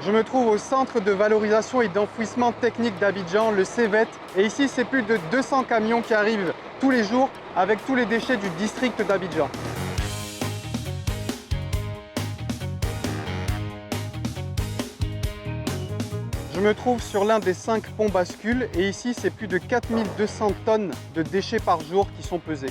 Je me trouve au centre de valorisation et d'enfouissement technique d'Abidjan, le CEVET. Et ici, c'est plus de 200 camions qui arrivent tous les jours avec tous les déchets du district d'Abidjan. Je me trouve sur l'un des 5 ponts bascules et ici, c'est plus de 4200 tonnes de déchets par jour qui sont pesés.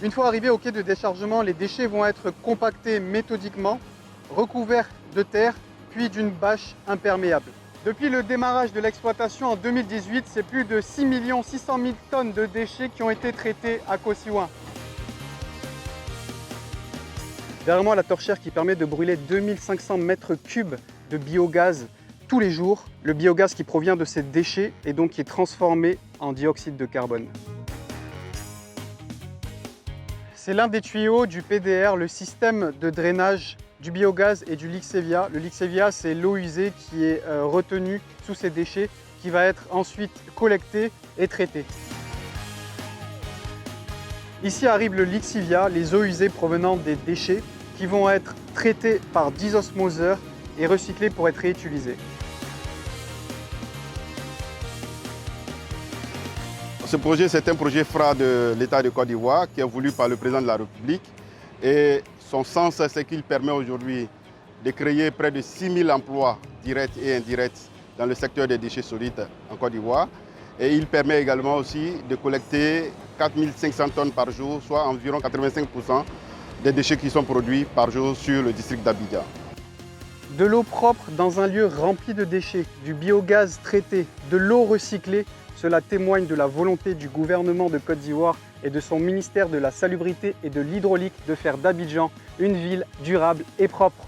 Une fois arrivés au quai de déchargement, les déchets vont être compactés méthodiquement, recouverts de terre, puis d'une bâche imperméable. Depuis le démarrage de l'exploitation en 2018, c'est plus de 6 600 000 tonnes de déchets qui ont été traités à Kosiwan. Derrière moi, la torchère qui permet de brûler 2500 mètres cubes de biogaz tous les jours. Le biogaz qui provient de ces déchets et donc qui est transformé en dioxyde de carbone. C'est l'un des tuyaux du PDR, le système de drainage du biogaz et du Lixévia. Le Lixévia, c'est l'eau usée qui est retenue sous ces déchets, qui va être ensuite collectée et traitée. Ici arrive le Lixivia, les eaux usées provenant des déchets, qui vont être traitées par désosmoseur et recyclées pour être réutilisées. Ce projet, c'est un projet phare de l'État de Côte d'Ivoire qui est voulu par le président de la République. Et son sens, c'est qu'il permet aujourd'hui de créer près de 6 000 emplois directs et indirects dans le secteur des déchets solides en Côte d'Ivoire. Et il permet également aussi de collecter 4 500 tonnes par jour, soit environ 85% des déchets qui sont produits par jour sur le district d'Abidjan. De l'eau propre dans un lieu rempli de déchets, du biogaz traité, de l'eau recyclée, cela témoigne de la volonté du gouvernement de Côte d'Ivoire et de son ministère de la Salubrité et de l'Hydraulique de faire d'Abidjan une ville durable et propre.